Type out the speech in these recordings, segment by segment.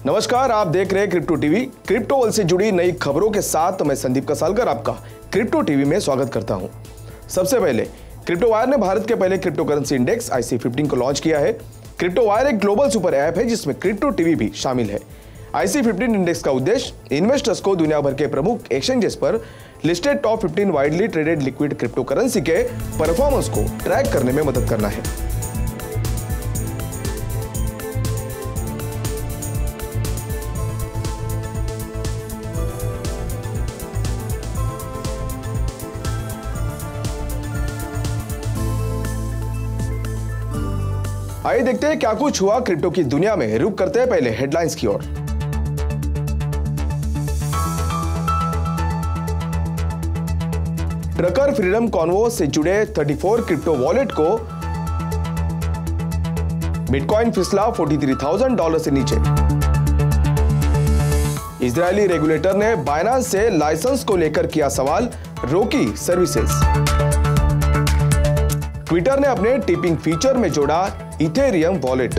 नमस्कार, आप देख रहे हैं क्रिप्टो टीवी। क्रिप्टो वर्ल्ड से जुड़ी नई खबरों के साथ मैं संदीप कसालकर आपका क्रिप्टो टीवी में स्वागत करता हूं। सबसे पहले क्रिप्टो वायर ने भारत के पहले क्रिप्टो करेंसी इंडेक्स IC15 को लॉन्च किया है। क्रिप्टो वायर एक ग्लोबल सुपर ऐप है जिसमें क्रिप्टो टीवी भी शामिल है। IC15 इंडेक्स का उद्देश्य इन्वेस्टर्स को दुनिया भर के प्रमुख एक्सचेंजेस पर listed top 15 widely traded liquid crypto currency के परफॉर्मेंस को ट्रैक करने में मदद करना है। आइए देखते हैं क्या कुछ हुआ क्रिप्टो की दुनिया में। रुक करते हैं पहले हेडलाइंस की ओर। ट्रकर फ्रीडम कॉन्वो से जुड़े 34 क्रिप्टो वॉलेट को बिटकॉइन फिसला $43,000 से नीचे। इजरायली रेगुलेटर ने बाइनेंस से लाइसेंस को लेकर किया सवाल, रोकी सर्विसेज। ट्विटर ने अपने टिपिंग फीचर में जोड़ा इथेरियम वॉलेट।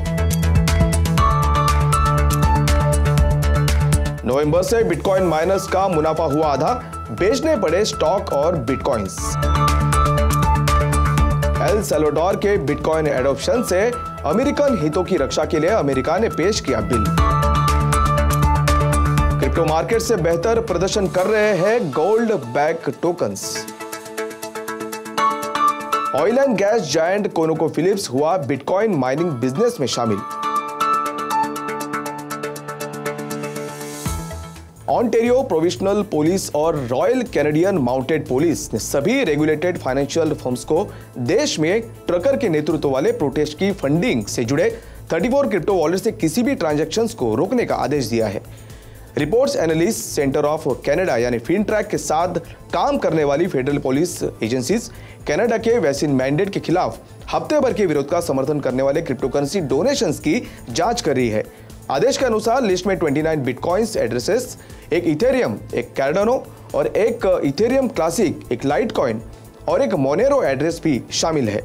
नवंबर से बिटकॉइन माइनर्स का मुनाफा हुआ आधा, बेचने पड़े स्टॉक और बिटकॉइंस। एल सल्वाडोर के बिटकॉइन एडॉप्शन से अमेरिकन हितों की रक्षा के लिए अमेरिका ने पेश किया बिल। क्रिप्टो मार्केट से बेहतर प्रदर्शन कर रहे हैं gold back tokens. Oil and gas giant ConocoPhillips हुआ बिटकॉइन माइनिंग बिजनेस में शामिल। ऑन्टेरियो प्रोविंशियल पुलिस और रॉयल कैनेडियन माउंटेड पुलिस ने सभी रेगुलेटेड फाइनेंशियल फर्म्स को देश में ट्रकर के नेतृत्व वाले प्रोटेस्ट की फंडिंग से जुड़े 34 क्रिप्टो वॉलेट से किसी भी ट्रांजैक्शंस को रोकने का आदेश दिया है। Reports analyst centre of Canada यानी फिनट्रैक के साथ काम करने वाली फेडरल पुलिस एजेंसीज कनाडा के वैक्सीन मैंडेट के खिलाफ हफ्ते भर के विरोध का समर्थन करने वाले क्रिप्टो करेंसी डोनेशंस की जांच कर रही है। आदेश के अनुसार लिस्ट में 29 बिटकॉइंस एड्रेसेस, एक इथेरियम, एक कार्डानो और एक इथेरियम क्लासिक, एक लाइट कॉइन और एक मोनेरो एड्रेस भी शामिल है।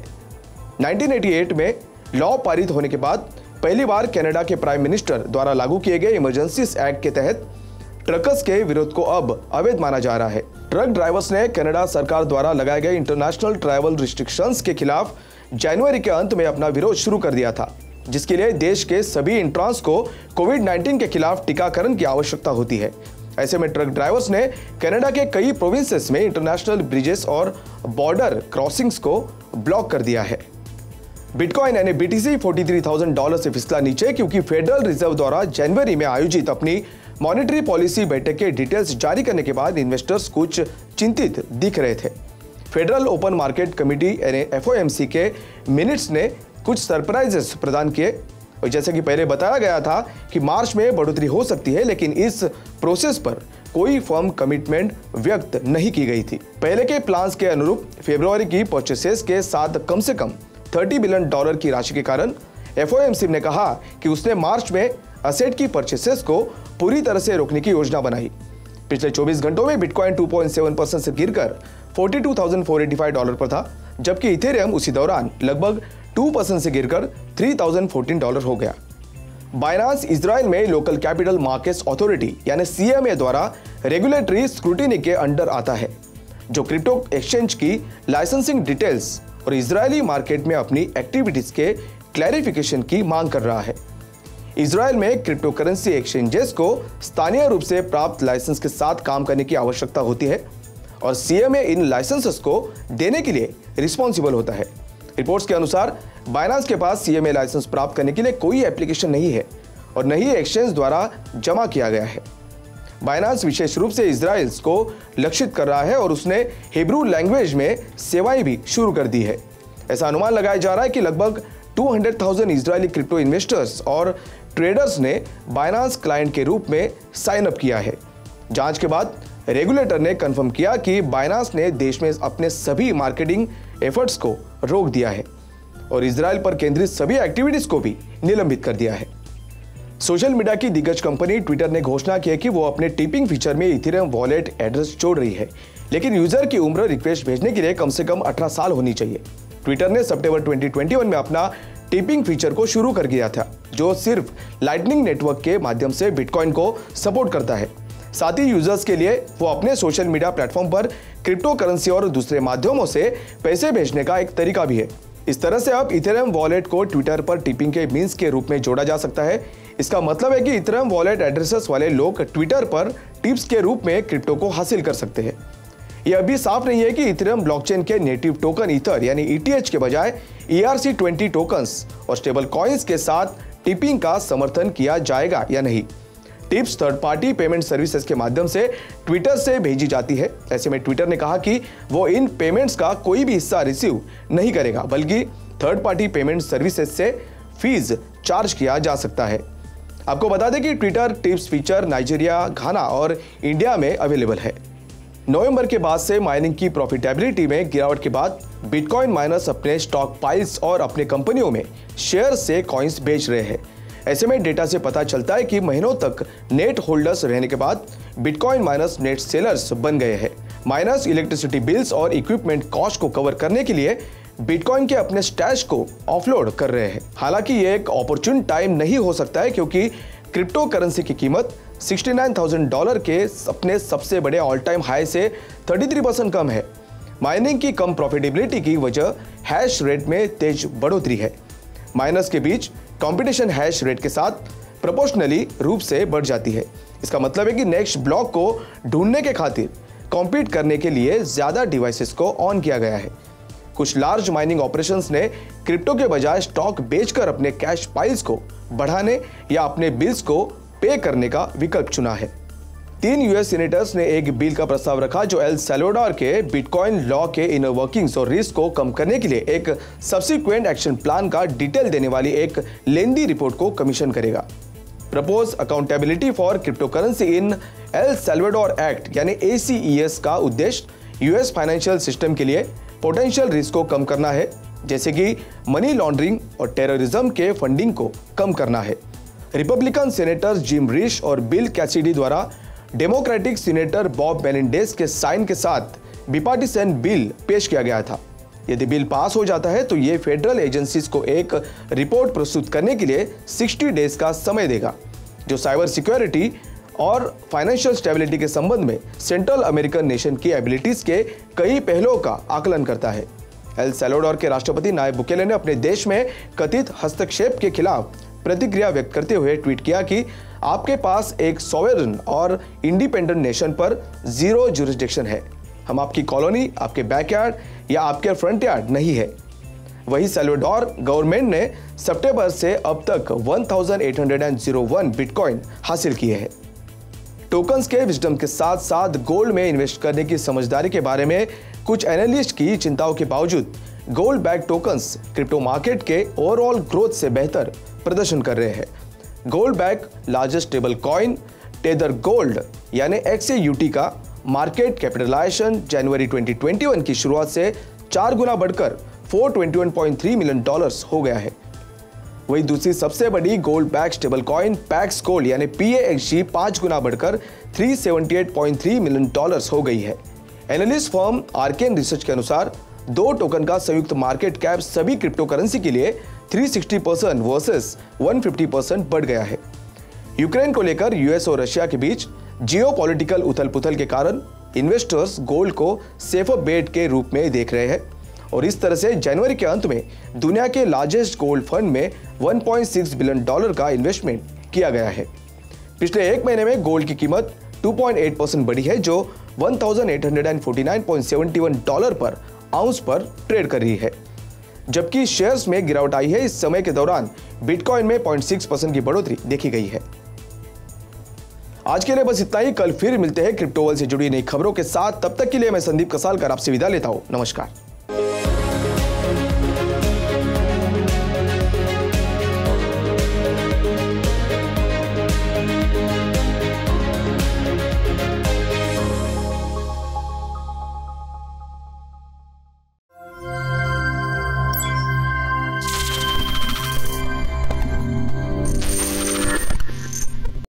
1988 में लॉ पारित होने के बाद पहली बार कनाडा के प्राइम मिनिस्टर द्वारा लागू किए गए इमरजेंसी एक्ट के तहत ट्रकर्स के विरोध को अब अवैध माना जा रहा है। ट्रक ड्राइवर्स ने कनाडा सरकार द्वारा लगाए गए इंटरनेशनल ट्रैवल रिस्ट्रिक्शंस के खिलाफ जनवरी के अंत में अपना विरोध शुरू कर दिया था, जिसके लिए देश के सभी इंट्रांस को कोविड-19 के खिलाफ टीकाकरण की आवश्यकता होती है। ऐसे में ट्रक ड्राइवर्स ने कनाडा के कई प्रोविंसेस में इंटरनेशनल ब्रिजेस और बॉर्डर क्रॉसिंग्स को ब्लॉक कर दिया है। बिटकॉइन यानी BTC $43,000 से फिसला नीचे क्योंकि फेडरल रिजर्व द्वारा जनवरी में आयोजित अपनी मॉनेटरी पॉलिसी बैठक के डिटेल्स जारी करने के बाद इन्वेस्टर्स कुछ चिंतित दिख रहे थे। फेडरल ओपन मार्केट कमेटी यानी FOMC के मिनट्स ने कुछ सरप्राइजेस प्रदान किए और जैसे कि पहले बताया गया था कि मार्च में बढ़ोतरी हो सकती है, लेकिन इस प्रोसेस पर कोई फर्म कमिटमेंट व्यक्त नहीं की गई थी। पहले के प्लान्स के अनुरूप फरवरी की परचेसेस के साथ कम से कम $30 बिलियन की राशि के कारण FOMC ने कहा कि उसने मार्च में असेट की परचेसेस को पूरी तरह से रोकने की योजना बनाई। पिछले 24 घंटों में बिटकॉइन 2.7% से गिरकर $42,485 पर था, जबकि इथेरियम उसी दौरान लगभग 2% से गिरकर $3,014 हो गया। बाइनेंस इजराइल में लोकल कैपिटल मार्केट्स अथॉरिटी यानी CMA द्वारा रेगुलेटरी स्क्रूटिनी के अंडर आता है, जो क्रिप्टो एक्सचेंज की लाइसेंसिंग डिटेल्स और इजरायली मार्केट में अपनी एक्टिविटीज के क्लैरिफिकेशन की मांग कर रहा है। इजराइल में क्रिप्टो करेंसी एक्सचेंजेस को स्थानीय रूप से प्राप्त लाइसेंस के साथ काम करने की आवश्यकता होती है और CMA इन लाइसेंसेस को देने के लिए रिस्पॉन्सिबल होता है। रिपोर्ट्स के अनुसार बाइनेंस के पास CMA लाइसेंस प्राप्त करने के लिए कोई एप्लीकेशन नहीं है और न ही एक्सचेंज द्वारा जमा किया गया है। बाइनेंस विशेष रूप से इजराइल्स को लक्षित कर रहा है और उसने हिब्रू लैंग्वेज में सेवाएं भी शुरू कर दी है। ऐसा अनुमान लगाया जा रहा है कि लगभग 200,000 इजरायली क्रिप्टो इन्वेस्टर्स और ट्रेडर्स ने बाइनेंस क्लाइंट के रूप में साइन अप किया है। जांच के बाद रेगुलेटर ने कंफर्म किया कि बाइनेंस ने देश में अपने सभी मार्केटिंग एफर्ट्स को रोक दिया है और इजराइल पर केंद्रित सभी एक्टिविटीज को भी निलंबित कर दिया है। सोशल मीडिया की दिग्गज कंपनी ट्विटर ने घोषणा की है कि वो अपने टिपिंग फीचर में इथेरियम वॉलेट एड्रेस जोड़ रही है, लेकिन यूजर की उम्र रिक्वेस्ट भेजने के लिए कम से कम 18 साल होनी चाहिए। ट्विटर ने सितंबर 2021 में अपना टिपिंग फीचर को शुरू कर दिया था, जो सिर्फ लाइटनिंग नेटवर्क के माध्यम से बिटकॉइन को सपोर्ट करता है। साथ ही यूजर्स के लिए वो अपने सोशल मीडिया प्लेटफॉर्म पर क्रिप्टो करेंसी और दूसरे माध्यमों से पैसे भेजने का एक तरीका भी है। इस तरह से अब इथेरियम वॉलेट को ट्विटर पर टिपिंग के मींस के रूप में जोड़ा जा सकता है। इसका मतलब है कि इथेरियम वॉलेट एड्रेसेस वाले लोग ट्विटर पर टिप्स के रूप में क्रिप्टो को हासिल कर सकते हैं। यह अभी साफ नहीं है कि इथेरियम ब्लॉकचेन के नेटिव टोकन ईथर यानी ETH के बजाय ERC20 टोकन्स और स्टेबल कॉइन्स के साथ टिपिंग का समर्थन किया जाएगा या नहीं। Tips third party payment services के माध्यम से ट्विटर से भेजी जाती है। ऐसे में ट्विटर ने कहा कि वो इन पेमेंट्स का कोई भी हिस्सा रिसीव नहीं करेगा, बल्कि थर्ड पार्टी पेमेंट सर्विसेज से फीस चार्ज किया जा सकता है। आपको बता दें कि ट्विटर टिप्स फीचर नाइजीरिया, घाना और इंडिया में अवेलेबल है। नवंबर के बाद से माइनिंग की प्रॉफिटेबिलिटी में गिरावट के बाद बिटकॉइन माइनर्स अपने स्टॉक पाइल्स और अपने कंपनियों में शेयर से कॉइन्स बेच रहे हैं। ऐसे में डेटा से पता चलता है कि महीनों तक नेट होल्डर्स रहने के बाद बिटकॉइन माइनर्स नेट सेलर्स बन गए हैं। माइनर्स इलेक्ट्रिसिटी बिल्स और इक्विपमेंट कॉस्ट को कवर करने के लिए बिटकॉइन के अपने स्टैश को ऑफलोड कर रहे हैं। हालांकि ये एक अपॉर्चुन टाइम नहीं हो सकता है, क्योंकि क्रिप्टो करेंसी की कीमत $69,000 के अपने सबसे बड़े ऑल टाइम हाई से 33% कम है। माइनिंग की कम प्रॉफिटेबिलिटी की वजह हैश रेट में तेज बढ़ोतरी है। माइनर्स के बीच कंपटीशन हैश रेट के साथ प्रोपोर्शनली रूप से बढ़ जाती है। इसका मतलब है कि नेक्स्ट ब्लॉक को ढूंढने के खातिर कॉम्पीट करने के लिए ज्यादा डिवाइसेस को ऑन किया गया है। कुछ लार्ज माइनिंग ऑपरेशंस ने क्रिप्टो के बजाय स्टॉक बेचकर अपने कैश पाइल्स को बढ़ाने या अपने बिल्स को पे करने का विकल्प चुना है। 3 US सीनेटर्स ने एक बिल का प्रस्ताव रखा जो एल सैल्वाडोर के बिटकॉइन लॉ के इनर वर्किंग्स और रिस्क को कम करने के लिए एक सब्सिक्वेंट एक्शन प्लान का डिटेल देने वाली एक लेंदी रिपोर्ट को कमीशन करेगा। Propose accountability for crypto currency in L Salvador act यानी ACES का उद्देश्य US फाइनेंशियल सिस्टम के लिए पोटेंशियल रिस्क को कम करना है, जैसे कि मनी लॉन्ड्रिंग और टेररिज्म के फंडिंग को कम करना है। रिपब्लिकन सीनेटर्स जिम रिश और बिल कैसिडी द्वारा डेमोक्रेटिक सीनेटर बॉब मेनेंडेज के साइन के साथ बिपार्टिसन बिल पेश किया गया था। यदि बिल पास हो जाता है तो ये फेडरल एजेंसीज को एक रिपोर्ट प्रस्तुत करने के लिए 60 डेज का समय देगा, जो साइबर सिक्योरिटी और फाइनेंशियल स्टेबिलिटी के संबंध में सेंट्रल अमेरिकन नेशन की एबिलिटीज के कई पहलुओं का आकलन करता है। एल सैल्वाडोर के राष्ट्रपति नायब बुकेले ने अपने देश में कथित हस्तक्षेप के खिलाफ प्रतिक्रिया व्यक्त करते हुए ट्वीट किया कि आपके पास एक सॉवरेन और इंडिपेंडेंट नेशन पर जीरो जुरिस्डिक्शन है। हम आपकी कॉलोनी, आपके बैकयार्ड या आपके फ्रंट यार्ड नहीं है। वही सैल्वाडोर गवर्नमेंट ने सितंबर से अब तक 1801 बिटकॉइन हासिल किए हैं। टोकन्स के विजडम के साथ साथ गोल्ड में इन्वेस्ट करने की समझदारी के बारे में कुछ एनालिस्ट की चिंताओं के बावजूद gold back tokens crypto market के ओवरऑल ग्रोथ से बेहतर प्रदर्शन कर रहे हैं। Gold back largest stable coin tether gold यानी XAUT का मार्केट कैपिटलाइजेशन जनवरी 2021 की शुरुआत से 4 गुना बढ़कर $421.3 मिलियन हो गया है। वही दूसरी सबसे बड़ी gold back stable coin PACS gold यानी PAXG 5 गुना बढ़कर $378.3 मिलियन हो गई है। एनालिस्ट फर्म आर्केन रिसर्च के अनुसार 2 टोकन का संयुक्त मार्केट कैप सभी क्रिप्टो करेंसी के लिए 360% वर्सेस 150% बढ़ गया है। यूक्रेन को लेकर US और रशिया के बीच जियोपॉलिटिकल उथल-पुथल के कारण इन्वेस्टर्स गोल्ड को सेफर बेट के रूप में देख रहे हैं और इस तरह से जनवरी के अंत में दुनिया के लार्जेस्ट गोल्ड फंड में $1.6 बिलियन का इन्वेस्टमेंट किया गया है। पिछले एक महीने में गोल्ड की कीमत 2.8% बढ़ी है, जो $1,849.71 पर आउंस पर ट्रेड कर रही है। जबकि शेयर्स में गिरावट आई है। इस समय के दौरान बिटकॉइन में 0.6% की बढ़ोतरी देखी गई है। आज के लिए बस इतना ही। कल फिर मिलते हैं क्रिप्टो वर्ल्ड से जुड़ी नई खबरों के साथ। तब तक के लिए मैं संदीप कसालकर आपसे विदा लेता हूं। नमस्कार।